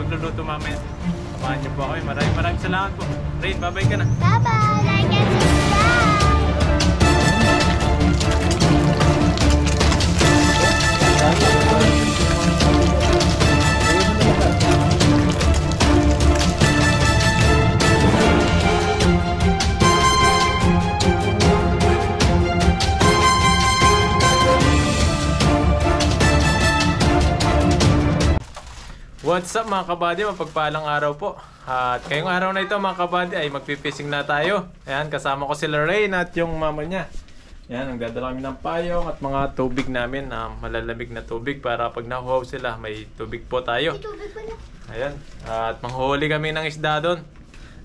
magluluto mamaya. Samahan niyo po ako. Maraming salamat po. Rain, bye-bye ka na. Bye-bye! Like and subscribe! What's up mga kabady, mapagpalang araw po. At ngayong araw na ito mga kabady ay magpipishing na tayo. Ayan, kasama ko si Lorraine at yung mama niya. Ayan, nagdadala kami ng payong at mga tubig namin, malalamig na tubig para pag nahuhaw sila may tubig po tayo. Ayan, at manghuhuli kami ng isda doon.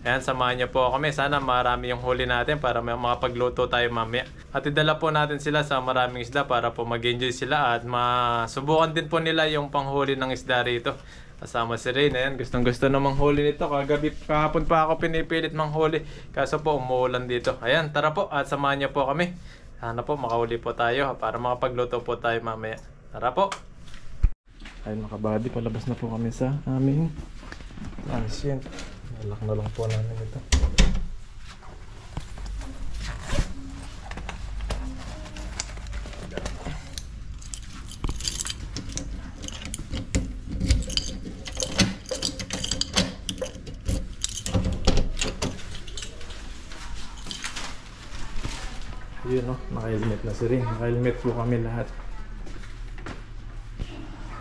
Ayan, samahan niyo po kami. Sana marami yung huli natin para may makapagluto tayo mamaya. At idala po natin sila sa maraming isda para po mag-enjoy sila at masubukan din po nila yung panghuli ng isda rito. Kasama si Rain, ayan, gustong gusto na manghuli nito. Kahapon pa ako pinipilit manghuli. Kaso po umuulan dito. Ayan, tara po at samahan niyo po kami. Sana po makahuli po tayo para makapagluto po tayo mamaya. Tara po. Ayun mga kabady, palabas na po kami sa aming ancient. Nalak na lang po namin ito. Yun o, naka-helmet na si Ring. Naka-helmet po kami lahat.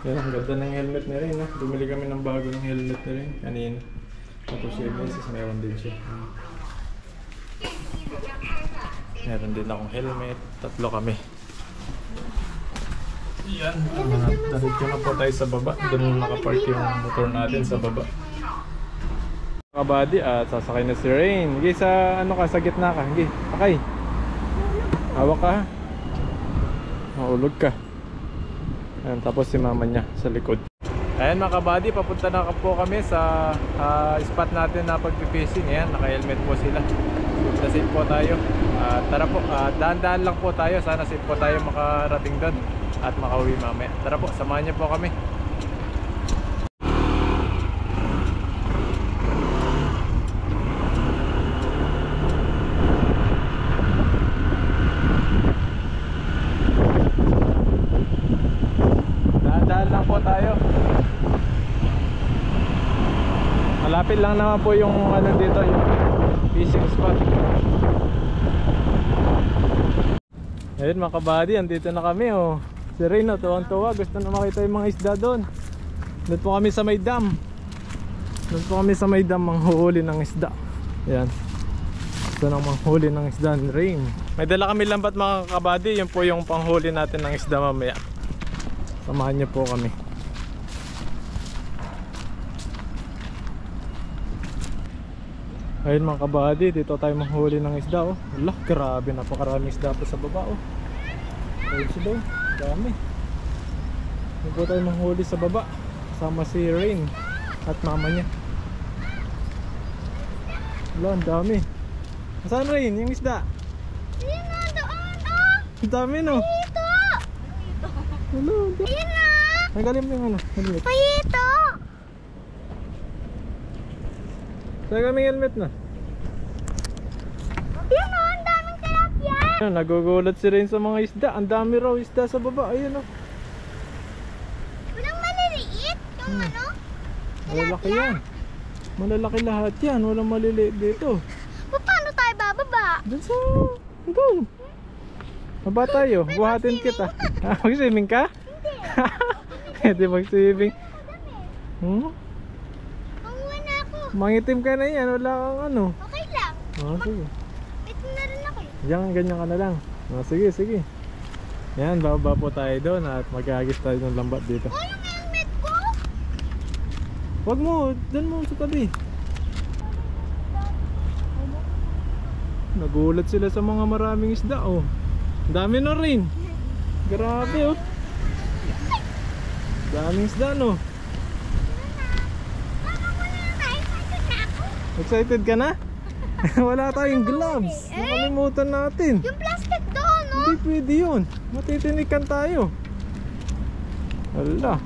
Yan, ang ganda ng helmet ni Ring. Bumili kami ng bago ng helmet ni Ring kanina. Tapos siya beses, meron din siya. Meron din akong helmet. Tatlo kami. Yan, diretso na po tayo sa baba. Doon nakapark yung motor natin sa baba. Kabady at sasakay na si Rain. Higi sa ano ka, sa gitna ka. Higi, sakay. Hawak ka ha. Mahulog ka. Ayan, tapos si mama niya sa likod. Ayan mga kabady, papunta na po kami sa spot natin na pagpipishing. Ayan, naka-helmet po sila. Safe po tayo. Tara po, dahan-dahan lang po tayo. Sana safe po tayo makarating doon at makauwi mamaya. Tara po, samahan niyo po kami. Malapit lang naman po yung ano dito, yung fishing spot. Ayun mga kabady, andito na kami oh. Si Reno, tuwang-tuwa, gusto na makita yung mga isda doon. Doon po kami sa may dam. Doon po kami sa may dam manghuhuli ng isda. Ayan. Gusto nang manghuli ng isda ni Rain. May dala kami lambat mga kabady, yun po yung panghuli natin ng isda mamaya. Samahan niyo po kami. Ayun mga kabady, dito tayo manghuli ng isda oh. Wala, grabe, napakaraming isda po sa baba oh. Ayun sila oh, dami. Dito tayo manghuli sa baba. Kasama si Rain at mama niya. Wala, ang dami. Saan Rain, yung isda? Ayun na, doon oh! Ang dami no? Payito! Wala, Ayun na! nagalim mo yung ano, helmet. Payito! Saan kami helmet na? Ayun o, ang daming tilapia! Nagugulat si Rain sa mga isda. Ang dami raw isda sa baba. Ayun oh. Walang maliliit yung ano? Malalaki yan. Malalaki lahat yan. Walang maliliit dito. Paano tayo bababa? Doon sa... doon. Baba tayo. Buhatin kita. Mag-swimming ka? Hindi mag-swimming. Manguha na ako. Mangitim ka na yan. Wala kang ano. Okay lang. Sige. Ito na rin ako eh. Diyan, ganyan ka na lang. Sige, sige. Yan, bababa po tayo doon at maghahagis tayo ng lambat dito. Oh, yung helmet ko! Wag mo, doon mo sa tabi. Nagulat sila sa mga maraming isda oh. Dami na rin. Grabe oh. Daming isda no. Excited ka na? Wala tayong gloves. Nakalimutan natin. Yung plastic doon, no? Hindi pwede yun. Matitinikan tayo. Wala.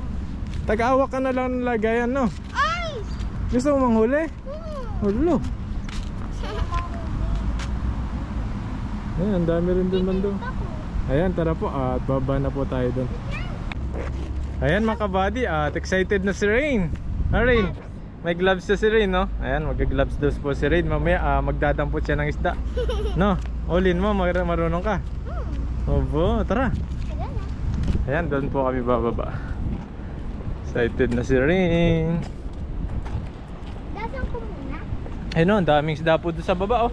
Tag-awak ka na lang ng lagayan, no? Ay! Gusto mo manghuli? Hulo. Ayan, ang dami rin dun bando. Ayan, tara po at baba na po tayo dun. Ayan mga kabady, at excited na si Rain. Rain, may gloves na si Rain, no? Ayan, mag-gloves daw po si Rain. Mamaya magdadampot siya ng isda. No, all-in mo, marunong ka. Opo, tara. Ayan, doon po kami bababa. Excited na si Rain. Dasang ko muna. Ayun, ang daming isda po doon sa baba, oh.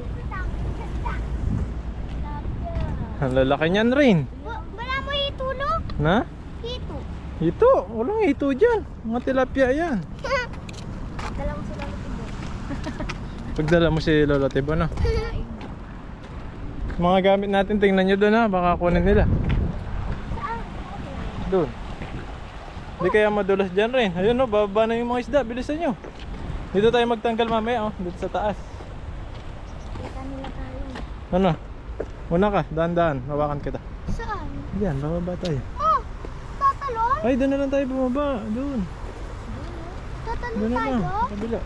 Ang lalaki niyan, Rain. Wala mo hitulog? Na? Hito. Ito, walang ito dyan. Mga tilapia yan. Dala mo sila ng tibo. Pagdala mo si Lola Tibo, no? Mga gamit natin, tingnan nyo doon, ha. Baka kunin nila. Doon. Hindi kaya madulas dyan, Rain. Ayun, no, bababa na yung mga isda. Bilisan nyo. Dito tayo magtanggal mamaya, oh. Dito sa taas. Kita nila tayo. Ano? Una ka, daan-daan. Hawakan kita. Saan? Diyan, bababa tayo. Oh, tatalon? Ay, doon na lang tayo bumaba. Doon. Tatalon Doon na tayo? lang. Sa kabila.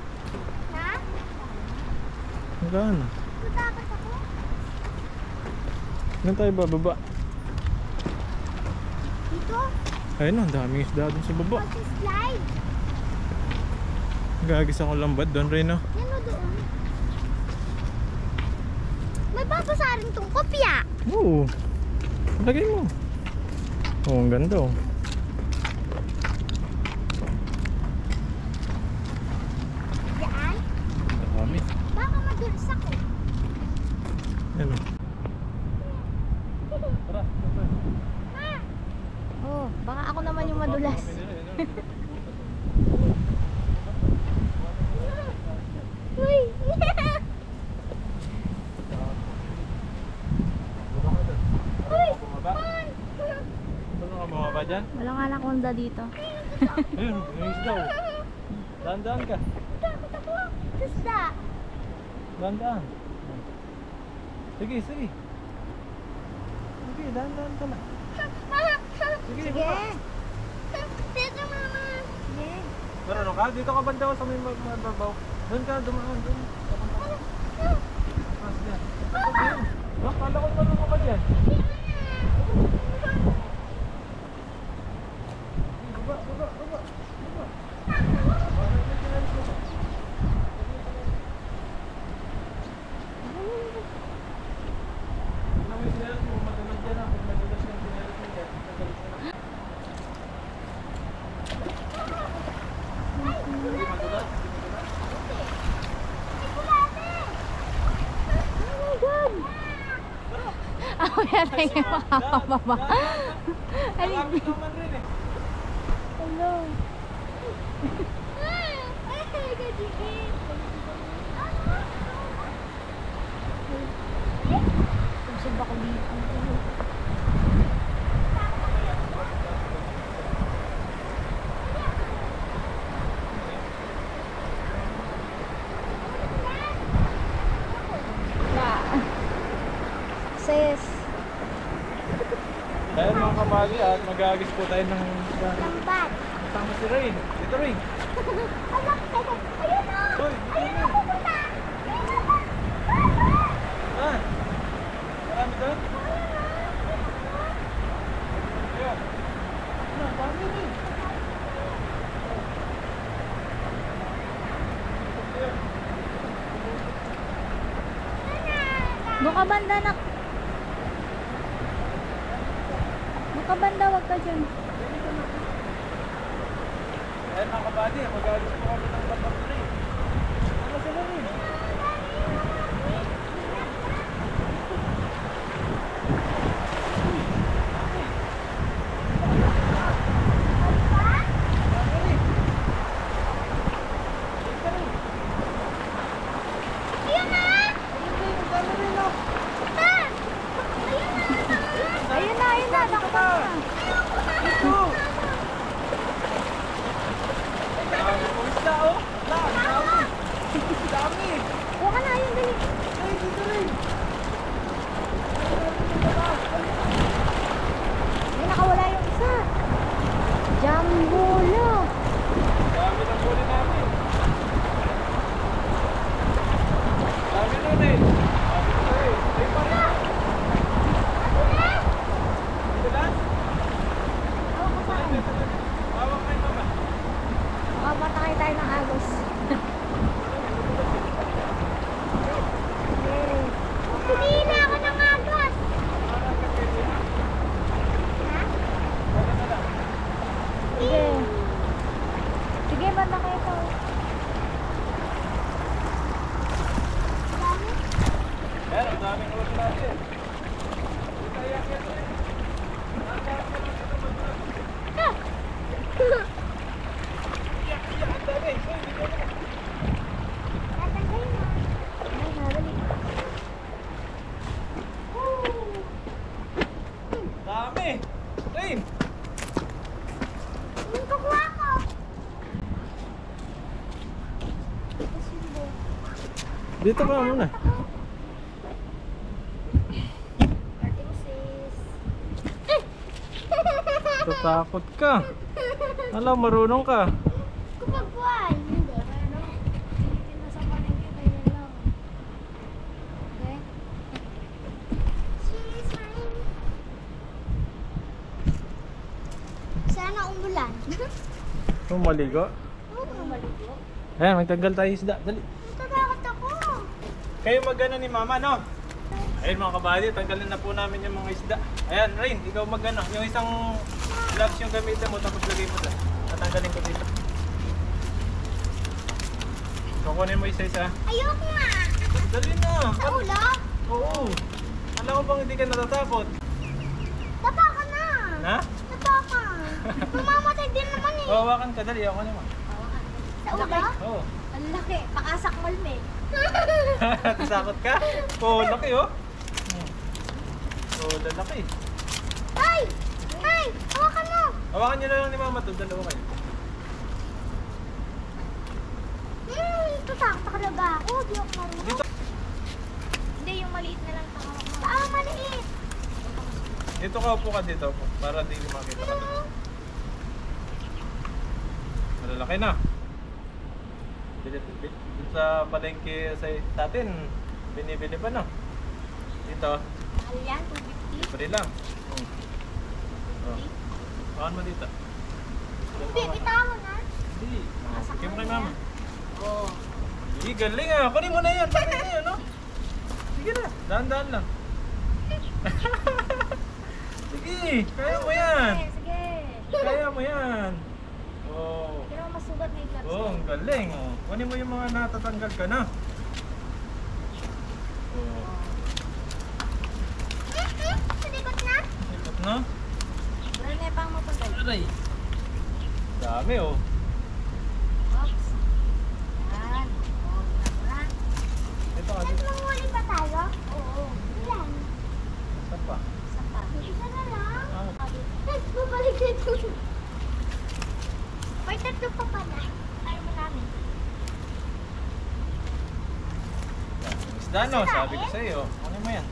Na? Hanggang. Tutakas ako? Doon tayo bababa. Dito? Ayun, ang daming isda doon sa baba. Mag-slide. Gagis akong lambat doon, Rain, no? Yan o doon. May babasarin tong kopya. Oo. Lagay mo. Oh, ang ganda, oh. Diyan? Dami. Baka madulas ako. Yan, oh. Tara, Ha? Oh, baka ako naman yung madulas. Uy! Uy! Saan ka bumaba dyan? Walang anaconda dito. Ayun, yung isda, oh. Daan-daan ka. Takot ako. Isda. Daan-daan. Sige, sige. Sige, daan-daan ka na. Sige, Sige. baba. Teka, mama. Sige. Marunong ka? Dito ka banda sa may mababaw. Doon ka, dumaan doon. Ah, sige. Ah, kala ko marunong ka dyan. Baba, baba, baba. Baba. Ako yan ay makakababa. Ay, Malapit naman rin eh. hello. Ay, gadigit. Kusog ako dito. Sis. Ayan mga kabali at mag-aagis po tayo ng Lambat. kasama si Rain. Dito Rain. Alak, teka. Ayun o. Hoy, Ayun dito o, Rain. pupunta. Ah, marami doon? Ayan. Ano, dami rin. Doon ka banda na. Doon ka banda, wag ka dyan. Ayan mga kabali, mag-aagis po kami ng batak ni Rain. Ano sila Rain? Ayun na, nakapag na. Ito! Dami po isda, oh! Dami! Dami! ang daming ulit natin. Tatanggalin na. Ay, nadali. Dami! Rain! Yung kukuha ko. Dito ka muna. Tatakot ka. Alam, marunong ka. Kumagbuhay. Hindi. Ano? Pilitin na sa palengke. Kaya lang. Okay? Cheese mine. Sana umulan. Kung maligo. Oo, maligo. Ayan, magtanggal tayo isda. Dali. Natatakot ako. Kayo magana ni mama, no? Ayun mga kabady, tanggalin na po namin yung mga isda. Ayan, Rain, ikaw magano. Yung isang gloves yung gamitin mo, tapos lagay mo doon. Tatanggalin ko dito. Kukunin mo isa-isa. Ayoko nga. Dali na. Sa ulo? Oo. Alam ko bang hindi ka natatakot? Tapakan na. Ha? Tapakan. Mamamatay din naman eh. Hawakan ka, dali. Ako naman. Sa ulo? Oo. Ang laki. Pakasakmal me. Natakot ka? Oo, laki oh. Oo, lalaki. Ay! Ay! Hawakan mo. Hawakan niyo na lang ni mama to, dalawa kayo. Tatakot talaga ako. Di ako marunong. Dito. Hindi, yung maliit na lang takawak mo. Saan maliit? Dito ka upo ka dito po, para di ko makita ka dito. Malalaki na. Dito sa palengke sa atin, binibili pa no? Dito, Mahal yan, 250. libre lang. Oh. Pakan mo dito. Hindi, bitawan na. Hindi. Sige mo kay mama. Oo. Sige, galing ah. Kunin mo na yan. Bakit na yan, no? Sige na. Dahan-dahan lang. Sige, kaya mo yan. Sige. Kaya mo yan. Oh. Pero masugat na yung gloves. Oh, ang galing. Oh. Kunin mo yung mga natatanggal ka na. Oh. Salikot na? Ikot na. Pero na pang mapagay. Aray. Dami oh. Oops. Yan. Oh, na. Ito ka dito. Manghuli pa tayo? Oo. Ilan? Isa pa. Isa pa. Isa na lang? Ah. Babalik na ito. May tatlo pa pala. Ayaw mo namin. Isda no, sabi ko sa iyo. Kunin mo yan.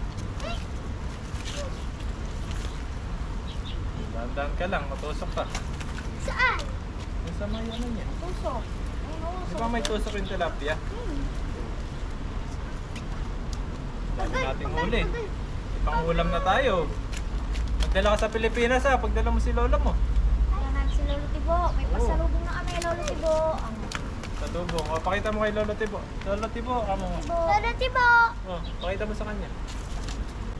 Dahan-dahan ka lang, matusok ka. Saan? Yung sa may ano niya. Tusok. Ayun, Di ba may tusok yung tilapia? Dami nating huli. Ipangulam na tayo. Magdala ka sa Pilipinas ha, pagdala mo si lola mo. Kailangan si Lolo Tibo. May pasalubong na kami, Lolo Tibo. Sa tubong. O, pakita mo kay Lolo Tibo. Lolo Tibo, kamo mo. Lolo Tibo! O, pakita mo sa kanya.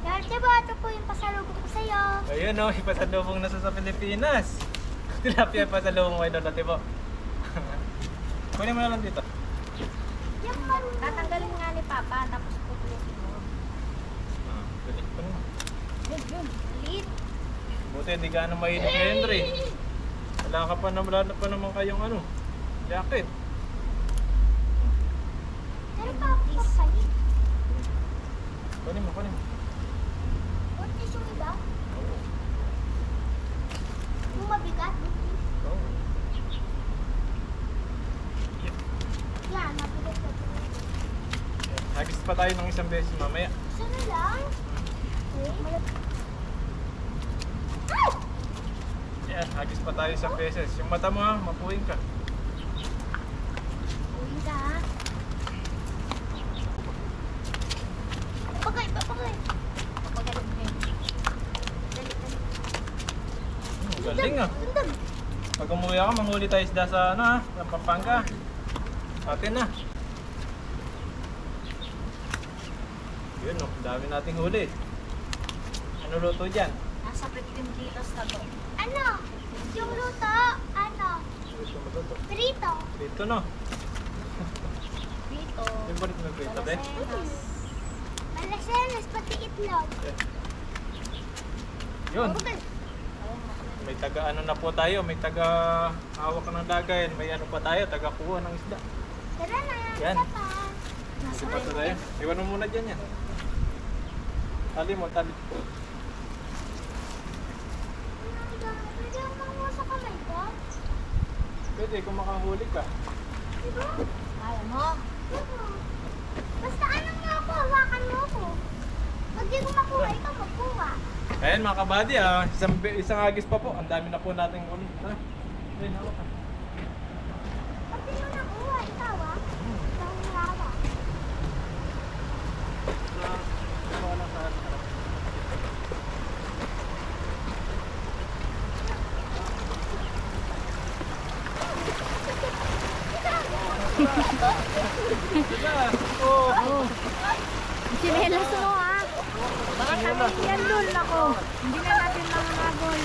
Lolo Tibo, ito po yung pasalubong ko sa'yo. Ayun o, ipasalubong na sa Pilipinas. Tilapia ipasalubong kay Lolo Tibo. Kunin mo na lang dito. Yung marunong. Tatanggalin nga ni Papa, tapos pupulutin mo. Kunin mo. Lit. Buti, hindi ka ano mainit ngayon, Dre. Wala ka pa wala pa naman kayong ano, jacket. Pero Papa, papalit. Kunin mo, kunin mo. What is yung iba? Oo. Yung mabigat. Oo. Yan, mabigat na ito. Hagis pa tayo ng isang beses mamaya. Isa na lang? Okay. Yan, hagis pa tayo isang beses. Yung mata mo ha, mapuwing ka. Uwi ka ha? Papagay, papagay. Papagay. Dali, dali. Galing ah. Gandam. Pag umuwi ako, manghuli tayo isda sa ano ha, sa Pampanga. Atin na. Yun oh, dami nating huli. Ano luto dyan? Nasa 15 kilos na to. Ano? Yung luto? Ano? Gusto mo luto? Prito. Dito no. Prito. Favorite mo prito, be? Malasenas. sardinas, pati itlog. Yun. May taga ano na po tayo, may taga hawak ng lagayan, may ano pa tayo, taga kuha ng isda. Tara na, Yan. isa pa. Isa pa tayo. Iwan mo muna dyan yan. Tali mo, tali. Pwede ang manguha sa kamay ko? Pwede kung makahuli ka. Diba? Kaya mo. Basta anong mo ako, hawakan mo ako. Pag di ko makuha, ikaw magkuha. Ayan mga kabady, isang agis pa po. Ang dami na po natin ulit. Ayun, hawak ka. Pag di mo nakuha, ikaw Ikaw ang hawak. Oh. Sinelas mo ah. Baka kami yan dun ako. Hindi na natin mangunagol.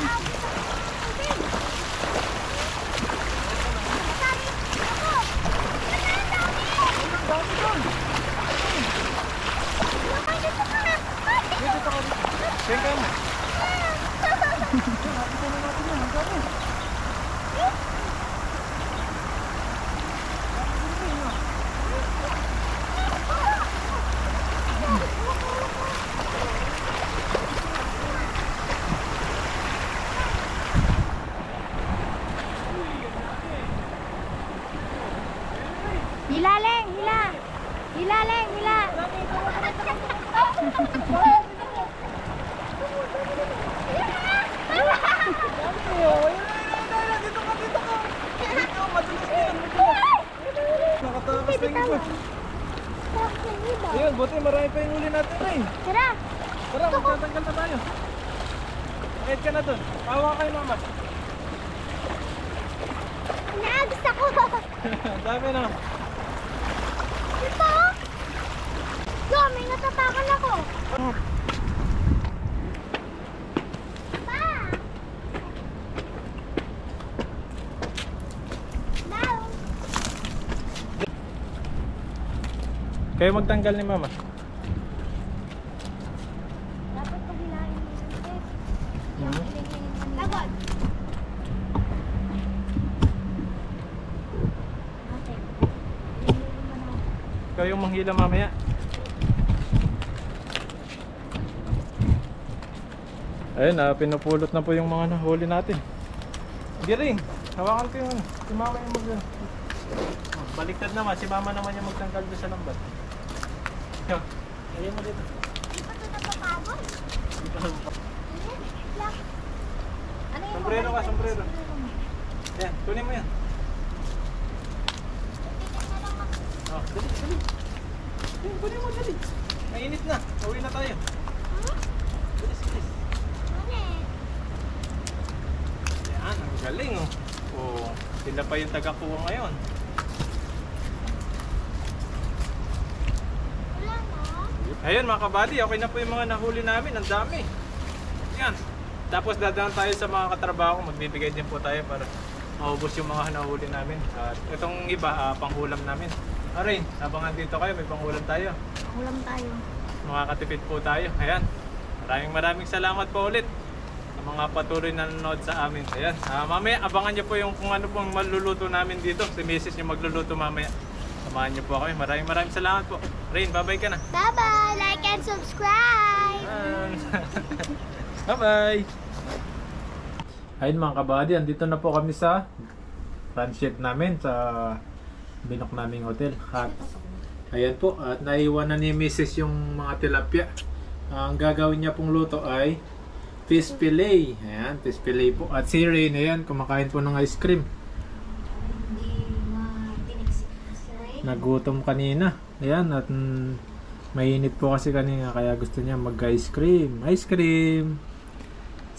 Teka mo. Hilaleng, hila. Hilaleng, hila. Nakatakas na yung iba. Ayun, buti marami pa yung huli natin na eh. Tara! Tara, magtatanggal na tayo. Kahit ka na dun. Pahawa kayo mama. Naagos ako! Ang dami na. Ito! Yo, may natatakan ako! Pa! Daw! Kayo magtanggal ni mama. Dapat paghilain mo yun. Lagod! Ikaw yung manghila mamaya. Ayun, pinupulot na po yung mga nahuli natin. Giring, hawakan ko yung si mama yung baliktad naman, si mama naman yung magtanggal doon sa lambat. Ayun mo dito. Di pa ito napapagod? Ano yung Sombrero ka, sombrero. Yan, kunin mo yan. Oh, dali, dali. Yan, kunin mo, dali. Mainit na, uwi na tayo. Bilis, bilis. Yan, ang galing oh. Oh, sila pa yung taga-kuha ngayon. Wala na? Ayun mga kabady, okay na po yung mga nahuli namin. Ang dami. Yan. Tapos dadaan tayo sa mga katrabaho. Magbibigay din po tayo para maubos yung mga nahuli namin. At itong iba, panghulam namin. Aray, habang andito kayo, may panghulam tayo. Ulam tayo. Makakatipid po tayo. Ayan. Maraming salamat po ulit sa mga patuloy na nanonood sa amin. Ayan. Mamaya, abangan nyo po yung kung ano pong maluluto namin dito. Si Mrs. yung magluluto mamaya. Samahan nyo po kami. Maraming salamat po. Rain, bye-bye ka na. Bye-bye! Like and subscribe! Bye-bye! Ayun mga kabady, andito na po kami sa transit namin sa binok naming hotel. At ayan po, at naiwan na ni Mrs. yung mga tilapia. Ang gagawin niya pong luto ay fish fillet. Ayan, fish fillet po. At si Rain, ayan, kumakain po ng ice cream. Nagutom kanina. Ayan, at mainit po kasi kanina kaya gusto niya mag-ice cream. Ice cream!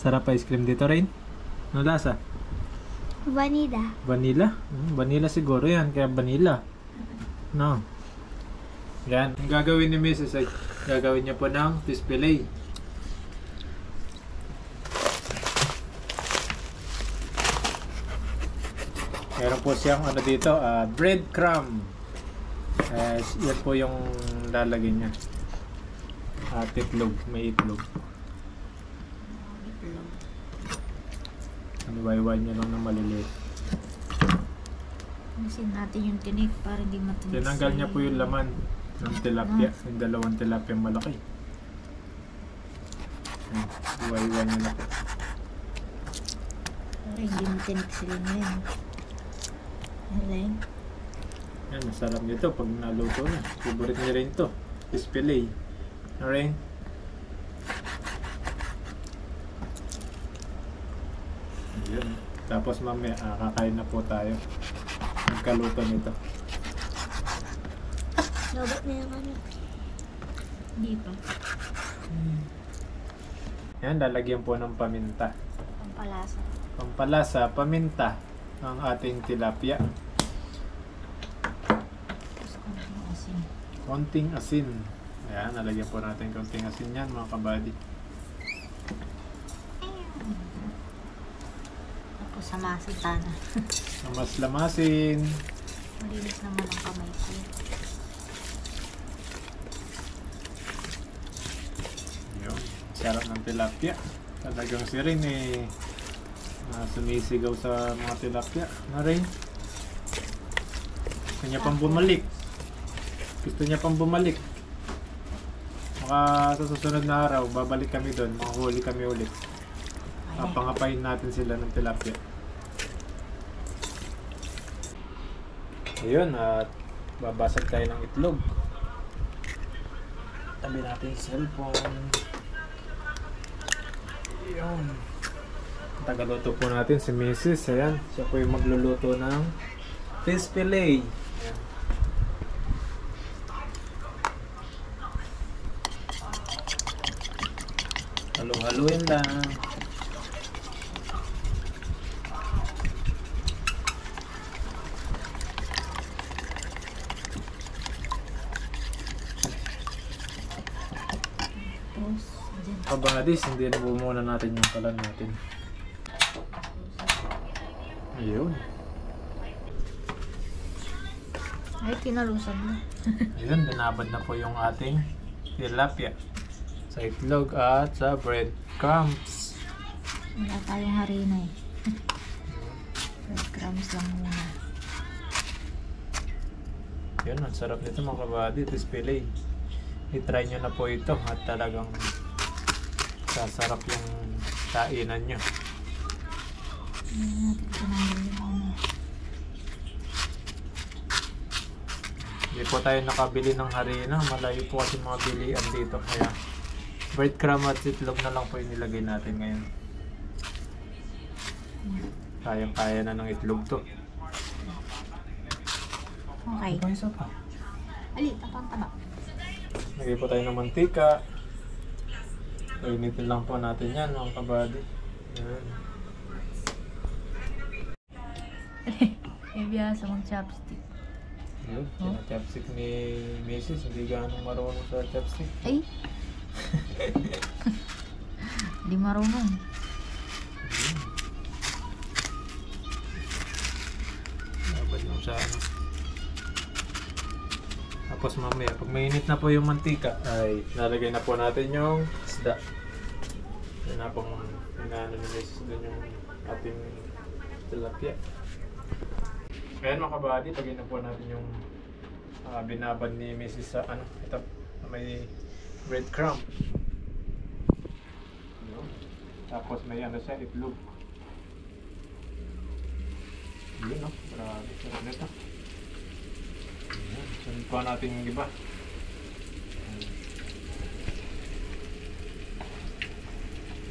Sarap ice cream dito, Rain. Ano lasa? Vanilla. Vanilla? Vanilla siguro yan, kaya vanilla. No. Yan. Ang gagawin ni Mrs. ay gagawin niya po ng fish fillet. Meron po siyang ano dito, breadcrumb. Yan po yung lalagyan niya. At itlog, may itlog. Itlog. Aniwayway niya lang ng maliliit. Alisin natin yung tinik para hindi matumis. Tinanggal niya po yung laman ng tilapia, yung dalawang tilapia malaki. Iwayway niya na po. Para hindi matinik sila ngayon. Alay. Yan, masarap nito pag naluto na. Favorite niya rin ito. Fish fillet. Alright? Yun. Tapos mamaya, kakain na po tayo. Magkaluto nito. Lobot na yung ano. Hindi pa. Yan, lalagyan po ng paminta. Pampalasa. Pampalasa, paminta ang ating tilapia. Tapos konting asin. Konting asin. Ayan, nalagyan po natin konting asin yan mga kabady. Tapos samasin tana. Mas lamasin. Malinis naman ang kamay ko. Yun, sarap ng tilapia. Talagang si Rin sumisigaw sa mga tilapia. Na Rin? Gusto niya pang bumalik. Gusto niya pang bumalik. Baka sa susunod na araw, babalik kami doon. Makahuli kami ulit. Papangapain natin sila ng tilapia. Ayun, at babasag tayo ng itlog. Tabi natin yung cellphone. Ayun. Tagaluto po natin si Mrs. Ayan, siya po yung magluluto ng fish fillet. Ayan. Halo-haloin lang. Tapos, dyan. Kabadis, hindi na po muna natin yung kalan natin. Ayun. Ay, kinalusan mo. Ayun, binabad na po yung ating tilapia sa itlog at sa breadcrumbs. Wala tayong harina eh. Breadcrumbs lang muna. Yun, ang sarap nito mga kabady. Fish fillet. I-try nyo na po ito at talagang sasarap yung kainan nyo. Hindi natin tinanggal yung ano. Hindi po tayo nakabili ng harina. Malayo po kasi mga bilian dito. Kaya breadcrumb at itlog na lang po yung nilagay natin ngayon. Kayang-kaya na ng itlog to. Okay. Ano isa pa? Ali, tapang taba. Lagay po tayo ng mantika. Painitin lang po natin yan mga kabady. Yan. May biyasa mong chopstick. Yun, chopstick ni Mrs. Hindi ganong marunong sa chopstick. Ay! Di marunong. Labad lang sa ano. Tapos mamaya, pag mainit na po yung mantika, ay nalagay na po natin yung isda. Yan na pong inaano ni Mrs. doon yung ating tilapia. Ayan mga kabady, lagay na po natin yung binabad ni Mrs. sa ano, ito, may breadcrumb. Yun. Tapos may ano siya, itlog. Yun no, grabe, sarap nito. Ayan, sunod po natin yung iba.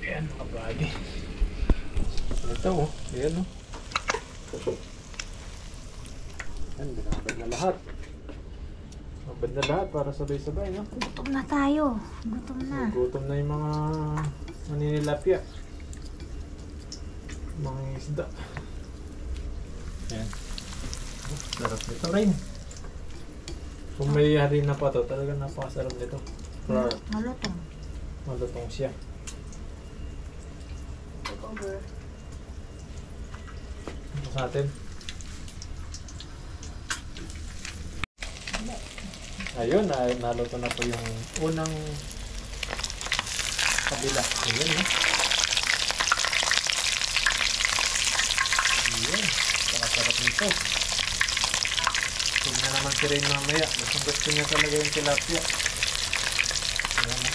Ayan mga kabady. Ito oh, ayan oh. Ayan, binabad na lahat. Binabad na lahat para sabay-sabay, no? Gutom na tayo. Gutom na. Gutom na yung mga maninilapia. Mga isda. Ayan. Oh, sarap nito rin. Kung may harina pa to, talaga napakasarap nito. Flour. Malutong. Malutong siya. Ano sa atin? Ayun, naluto na po yung unang Kabila. Ayan, eh. Ayan. Pakasarap nito. Huwag na naman si Rain mamaya. Gusto niya talaga yung tilapia. Ayan, eh.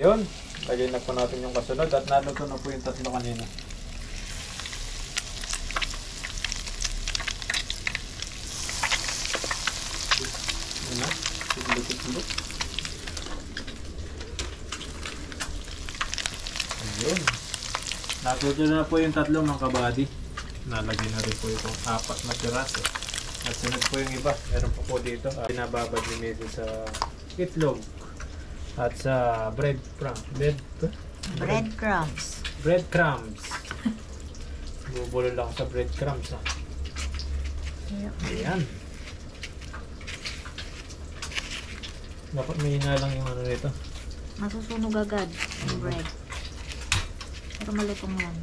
Yun. Lagay na po natin yung kasunod at naluto na po yung tatlo kanina. Ayan na. Tiglo-tiglo. Ayun. Natuto na po yung tatlo mga kabady. Nalagay na rin po itong 4 na piraso. At sunod po yung iba. Meron po dito. Pinababad ni Mrs. sa itlog. At sa Breadcrumbs. breadcrumbs. Bubulo lang sa breadcrumbs. Ayan. Dapat may lang yung ano nito. Masusunog agad yung bread. Pero malutong yan.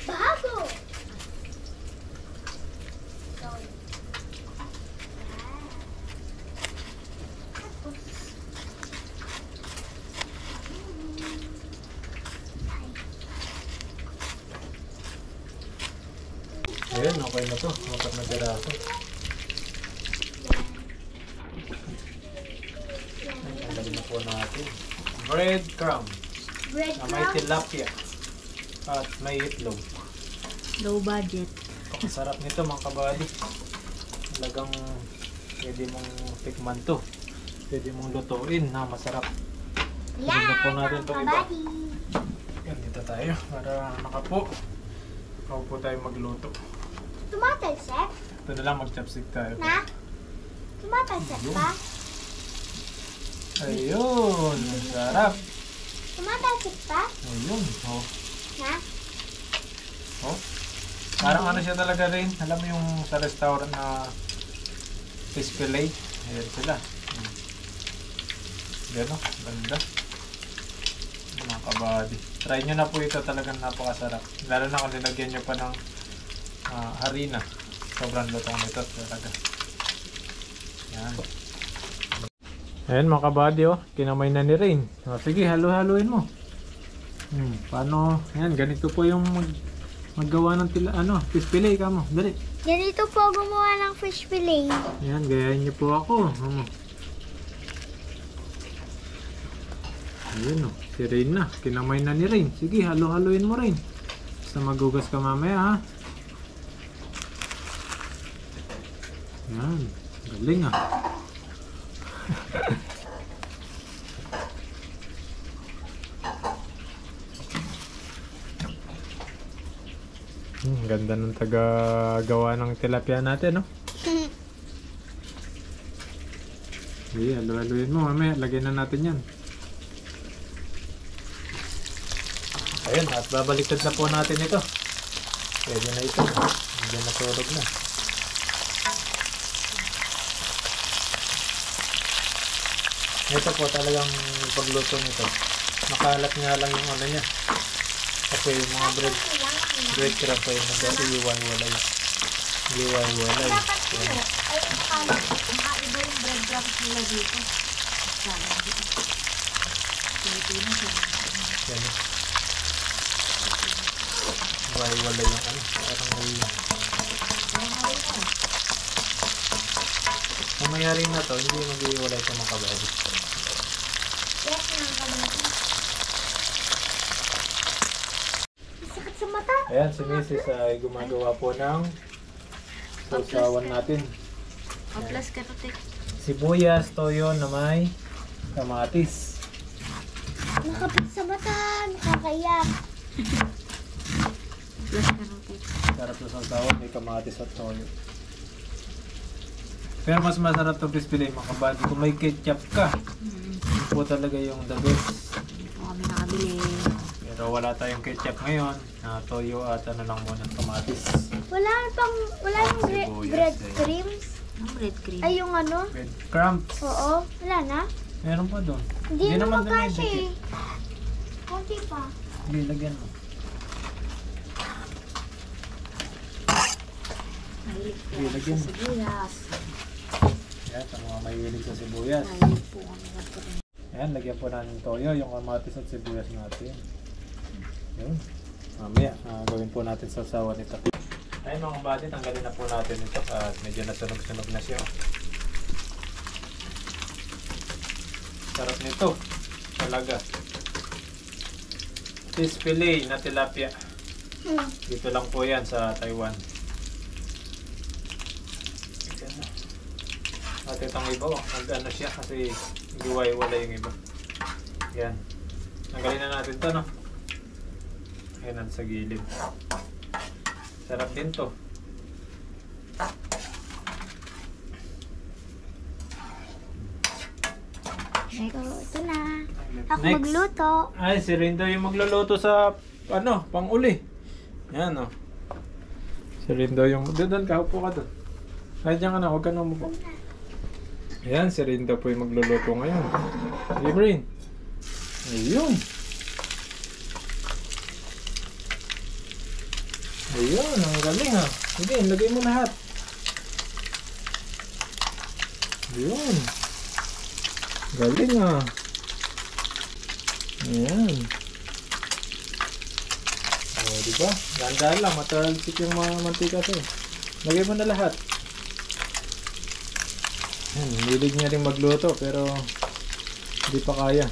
Bago! Ayan, okay na to. 4 na piraso. Lagyan na po natin. Breadcrumbs. Na may tilapia. At may itlog. Low budget. Pakasarap nito mga kabady. Talagang pwede mong tikman to. Pwede mong lutuin na masarap. Lagyan na po natin itong iba. Yan, dito tayo para nakapo. Kaupo tayo magluto. Tumatalsik? Ito na lang, mag-chopstick tayo. Na? Tumatalsik pa? Ayun, sarap. Tumatalsik pa? Ayun, oh. Na? Oh. Parang ano siya talaga rin. Alam mo yung sa restaurant na fish fillet. Ayan sila. Ayan o, ganda. Mga kabady. Try nyo na po ito, talagang napakasarap. Lalo na kung nilagyan nyo pa ng harina. Sobrang lutong nito talaga. Ayan. Ayan mga kabady oh. Kinamay na ni Rain. O, sige, halo-haloin mo. Paano? Ayan, ganito po yung maggawa ng fish fillet ka mo. Dali. Ganito po gumawa ng fish fillet. Ayan, gayahin niyo po ako. Ayun o, si Rain na. Kinamay na ni Rain. Sige, halo-haloin mo Rain. Basta magugas ka mamaya ha. Ayan, galing ah. Ganda ng taga-gawa ng tilapia natin, no? Sige, halo-haloin mo. Mamaya, lagyan na natin yan. Ayun, at babaliktad na po natin ito. Pwede na ito. Hindi na surog na. Ito po talagang pagluto nito. Makalat nga lang yung ano niya. Kasi yung mga breadcrumb pa yung nag-iwalay. Iwalay. Dapat sino? Ay, makalat. Iba yung breadcrumbs nila dito. Pilipinas yun. Yan. Iwalay yung ano. Parang may... Kung mayari na to, hindi mag-iwalay sa mga kabady. Yes, nang kabati. Sakit sa mata. Ayan, si Mrs. ay gumagawa po ng sausawan natin. Plus ka to, Tik. Sibuyas, toyo na may kamatis. Nakapit sa mata. Nakakayak. Plus ka to, Tik. Sarap sa sausawan, may kamatis at toyo. Pero mas masarap itong fish fillet mga kabady kung may ketchup ka. Ito po talaga yung the best. Dito kami nakabili. Pero wala tayong ketchup ngayon. Toyo at ano lang muna, kamatis. Wala yung Sibuyas, bread creams. Ang bread cream. Ay, yung ano? Breadcrumbs. Oo. Wala na. Meron pa doon. Hindi naman doon kasi. may Kunti pa. Hindi, lagyan mo. Mahilig po Hindi, kami lagyan sa mo. sibuyas. Yan, sa mga mahilig sa sibuyas. Mahilig po kami sa sibuyas. Ayan, lagyan po natin toyo, yung kamatis at sibuyas natin. Yun. Mamaya, gawin po natin sausawan ito. Ayun mga kabady, tanggalin na po natin ito at medyo nasunog-sunog na siya. Sarap nito. Talaga. Fish fillet na tilapia. Dito lang po yan sa Taiwan. At itong iba, nag-ano siya kasi giway-wala yung iba. Yan. Tanggalin na natin to, no? Ayan, sa gilid. Sarap din to. Ito na. Ako Next. magluto. Ay, si Rindo yung magluluto sa, pang-uli. Yan, oh. Si Rindo yung, doon ka, upo ka doon. Ay, dyan ka na, huwag ka na umupo. Ayan, si Rindo po yung magluluto ngayon. Hey, Brain. Ayun. Ayun, ang galing ha. Sige, lagay mo lahat. Ayun. Galing ha. Ayan. O, diba? Ganda lang, matalsik yung mga mantika to. Lagay mo na lahat. Ayan, hilig niya rin magluto pero hindi pa kaya.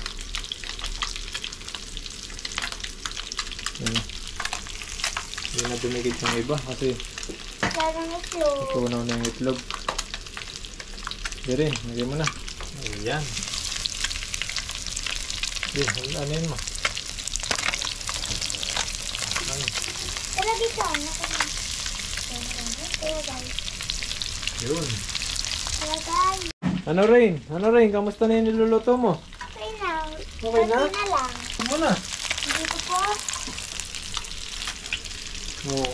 Ayan. Hindi na dumigit yung iba kasi Sarang itlog. tunaw na yung itlog. Dire, lagay mo na. Ayan. Ano yun mo? Pero dito, Yun. Talagay. Ano Rain? Kamusta na yung niluluto mo? Okay na. Okay na? Konti na lang. Ano na? Dito po. Oo.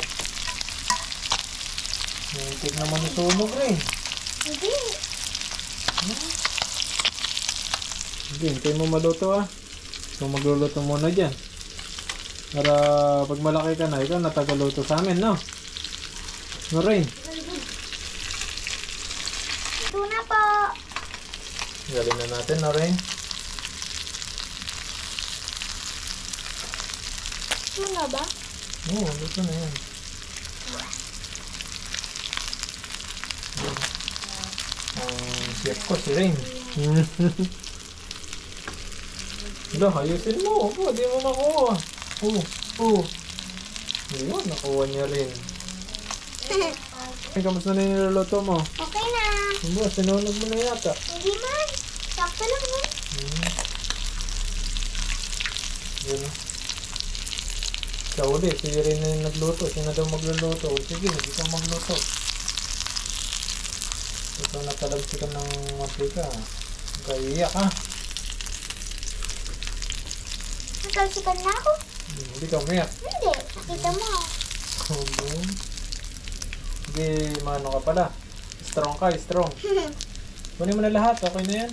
Muntik naman yung sunog Rain. Hindi. Sige, hintay mo maluto ah. So magluluto muna dyan. Para pag malaki ka na, ikaw natagaluto sa amin, no? No, Rain? Ito na po. Galing na natin, no, Rain? Ito na ba? Oo, luto na yan. Chef ko si Rain. Hala, ayusin mo. Opo, di mo makuha. Oo. Ayun, nakuha niya rin. Ay, kamusta na yung niluluto mo? Okay na. Ano, sinunog mo na yata. Hindi man. Sakto lang mo. Yun. Sa uli, si Rin na yung nagluto. Siya na daw magluluto. Sige, hindi ka magluto. Ito nakalamsikan ng mantika. Kaiyak ha. Nakalsikan na ako. Hindi ka umiyak. Hindi. Kita mo. Sige, mano ka pala. Strong ka, strong. Kunin mo na lahat. Okay na yan.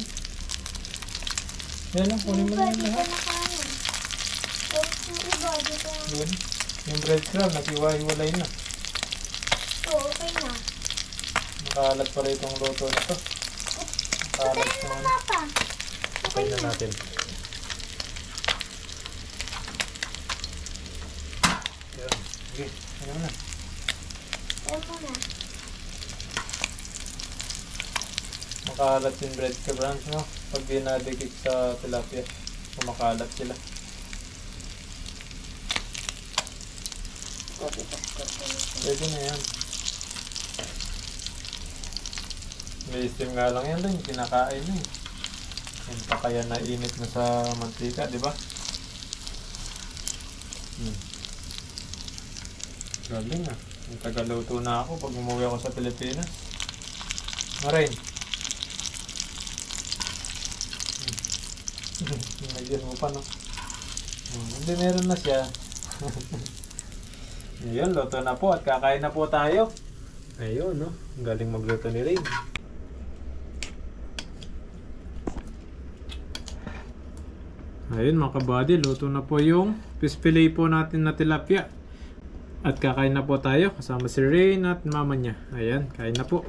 Yan lang, kunin mo na yan lahat. Yung iba, dito. Yun. Yung breadcrumb, nag-iwa-hiwalay na. Oo, okay na. Makalat pala itong luto na to. Makalat Okay na. na papa. Okay na natin. Yan. Sige, ano na. Alam mo na. Makalat yung breadcrumbs, no? Pag dinadikit sa tilapia, kumakalat sila. Pwede na yan. May steam nga lang yan din, kinakain na eh. Yan pa kaya nainit na sa mantika, di ba? Galing ah. May tagaluto na ako pag umuwi ako sa Pilipinas. Marin. Nagyan mo pa no? Hindi meron na siya. Ayun, luto na po at kakain na po tayo. Ayun, no? Ang galing magluto ni Rain. Ayun mga kabady, luto na po yung fish fillet po natin na tilapia. At kakain na po tayo kasama si Rain at mama niya. Ayan, kain na po.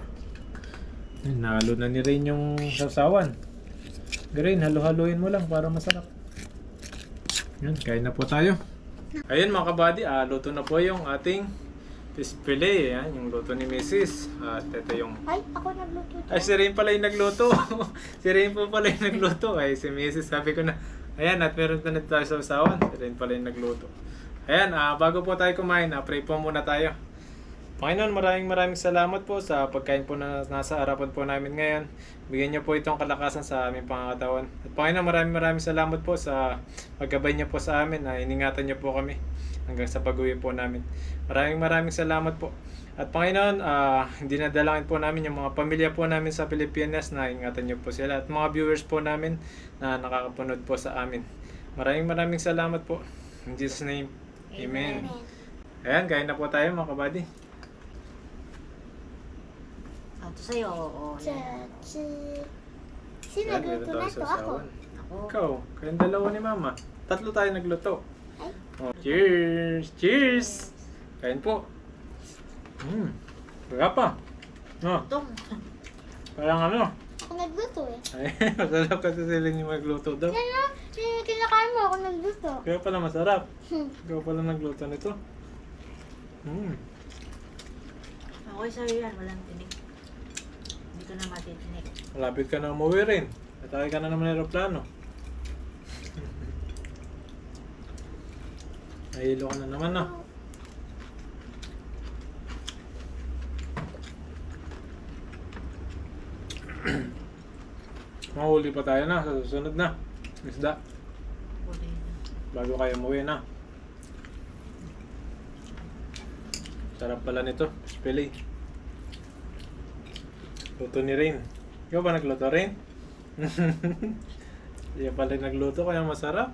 Ayun, nahalo na ni Rain yung sausawan. Green, halo-haluin mo lang para masarap. Yan, kain na po tayo. Ayun mga kabady, luto na po yung ating fish fillet. Yan, yung luto ni Mrs. At ito yung... Ay, ako nagluto. Ay, si Rain pala yung nagluto. Si Rain po pala yung nagluto. Ay, si Mrs. Sabi ko na, ayan, at meron na tayo sa usawan. Si Rain pala yung nagluto. Ayan, bago po tayo kumain, pray po muna tayo. Panginoon, maraming salamat po sa pagkain po na nasa harapan po namin ngayon. Bigyan niyo po itong kalakasan sa aming pangangatawan. At Panginoon, maraming salamat po sa paggabay niyo po sa amin na iningatan niyo po kami hanggang sa pag-uwi po namin. Maraming salamat po. At Panginoon, hindi nadalangin po namin yung mga pamilya po namin sa Pilipinas na ingatan niyo po sila. At mga viewers po namin na nakakapunod po sa amin. Maraming salamat po. In Jesus' name, Amen. Ayan, kain na po tayo mga kabady. Ito sa'yo, oo. Sino nagluto na ito? Ako. Ikaw, kayong dalawa ni Mama. Tatlo tayo nagluto. Ay. Oh, cheers! Cheers! Kain po. Wala pa. Oh, Itong. parang ano. Ako nagluto eh. Ay, masarap kasi sila yung magluto daw. Yan o, kinakain mo ako nagluto. Kaya pala masarap. Ikaw pala nagluto nito. Okay sa'yo yan, walang tinik. Hindi ko na matitinik. Malapit ka na umuwi rin. Atake ka na naman ng aeroplano. Nahilo ka na naman na. Mahuli pa tayo na sa susunod na. Isda. Huli na. Bago kayo umuwi na. Sarap pala nito. Spilly. Luto ni Rain. Ikaw ba nagluto, Rain? Iya pala nagluto kaya masarap.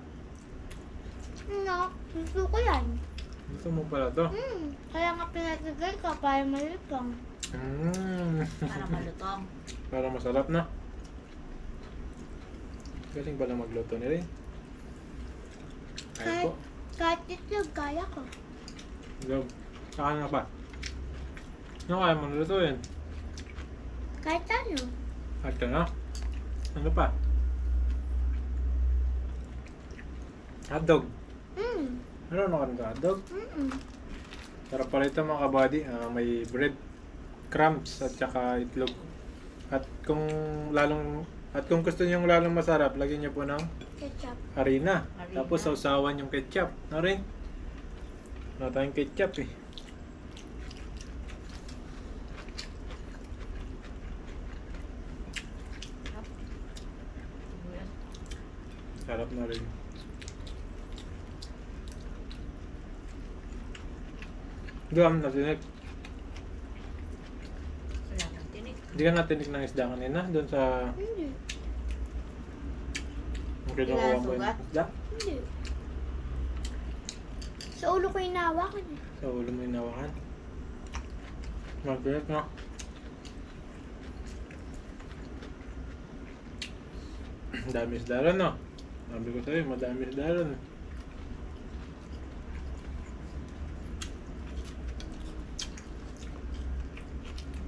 No, gusto ko yan. Gusto mo pala to. Kaya nga pinatagay ka para malutong. Para malutong. Para masarap na. Galing pala magluto ni Rain. Ayun po. Kahit itlog, kaya ko. Go. Saan na pa? Ano kaya mo lutuin? Kahit ano. At na? Ano pa? Hotdog. Meron na ka ng hotdog? Sarap pala ito mga kabady. May bread crumbs at saka itlog. At kung gusto niyo yung lalong masarap, lagyan niyo po ng Ketchup. harina. Harina. Tapos sausawan yung ketchup. Na rin? Wala tayong ketchup eh. Sarap na rin. Gawin na tinik. Wala nang tinik. Hindi ka natinik ng isda kanina doon sa... Hindi. Ang kinukuha mo yung Sugat? isda? Hindi. Sa ulo ko inawakan eh. Sa ulo mo inawakan. Magbiyak na. Dami isda rin no? Sabi ko sa'yo, madami isda rin.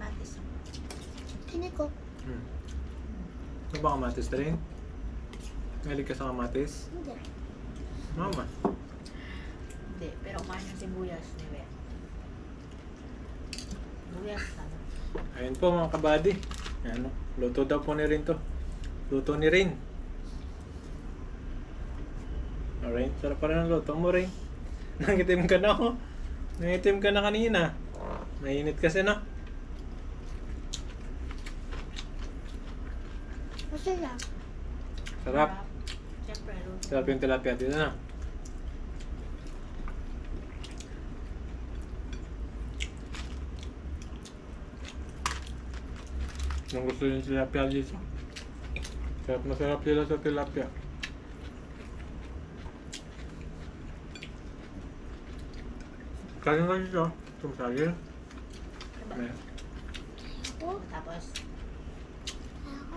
Batis. Tinik ko. Ano ba kamatis na rin? Ngalig ka sa kamatis? Hindi. Mama. Hindi, pero kumain yung sibuyas ni Ben. Sibuyas sana. Ayun po mga kabady. Ayan, no? Luto daw po ni Rin to. Luto ni Rin. Alright, sarap pa rin ang luto mo, Rin. Nangitim ka na ako. Nangitim ka na kanina. Mainit kasi na. Masarap. Sarap. Siyempre, luto. Sarap yung tilapia dito na. Yung gusto yung tilapia dito. Sarap na sarap sila sa tilapia. Kaya nga dito. Tumasagil. May. Oh, Tapos, ako.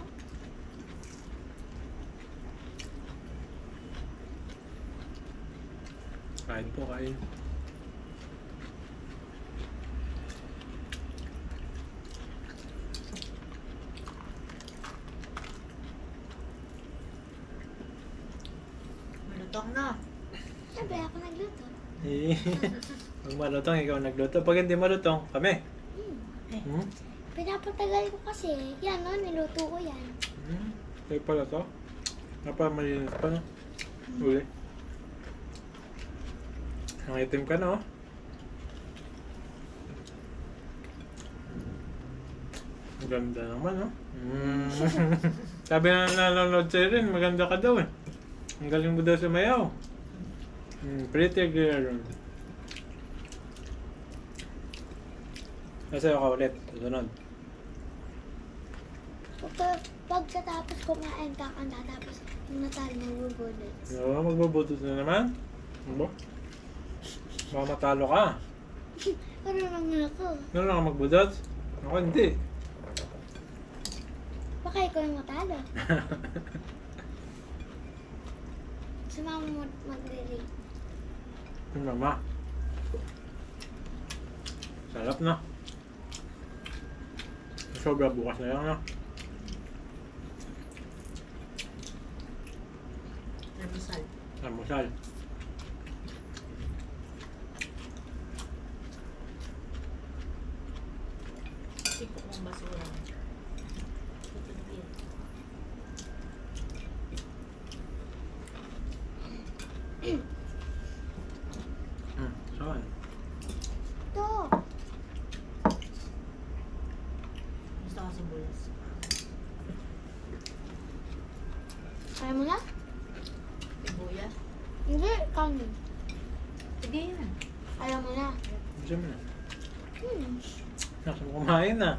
Kain po, kain. Malutong na. Sabi ako nagluto. Eh, pag malutong, ikaw nagluto. Pag hindi malutong, kami. Hmm? Pinapatagal ko kasi. Yan no, niluto ko yan. Kaya pala to. Malinis pa, no? Uli. Ang itim ka, no? Ang ganda naman, no? Sabi na nanonood sa'yo rin, maganda ka daw, eh. Ang galing mo daw sumayaw. Pretty girl. Nasayaw ka ulit. Susunod. Pagkatapos kumain, kakanta, tapos yung natalo magbubunod. Oo, magbabutot na naman. Ano ba? Baka matalo ka. Ano lang nga ako? Ano lang ka magbudot? Ako hindi. Baka ikaw yung matalo. Sumama mo magre-rate. Yung mama. Sarap na. Sobra bukas na lang, no? Almusal. Almusal. Sipok mong basura. Tutulogin. Saan? Ito. Gusto ko sibuyas. Kaya mo na? Sibuyas? Hindi, kanin. Sige yan. Kaya mo na. Diyan mo na. Nasa mo kumain na.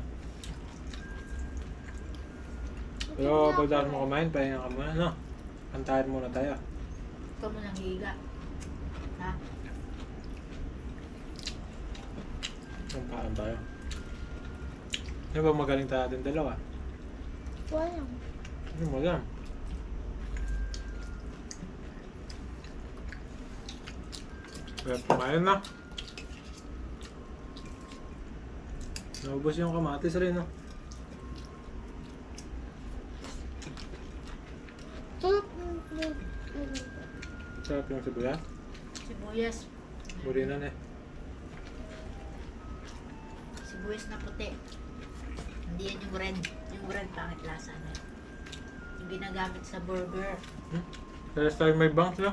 Pero pagdaan mo kumain, pahinga ka muna, no? Kantahin muna tayo. Ikaw mo nang higa. Ha? Kantahan tayo. Ano ba magaling tayo ating dalawa? Wala. Ano mo lang? Kaya kumain na. Naubos yung kamatis rin, no? Sarap. Sarap yung sibuyas. Sibuyas. Muli na eh. Sibuyas na puti. Hindi yan yung red. Yung red pangit lasa na. Yung ginagamit sa burger. Kaya tayo may bangs, no?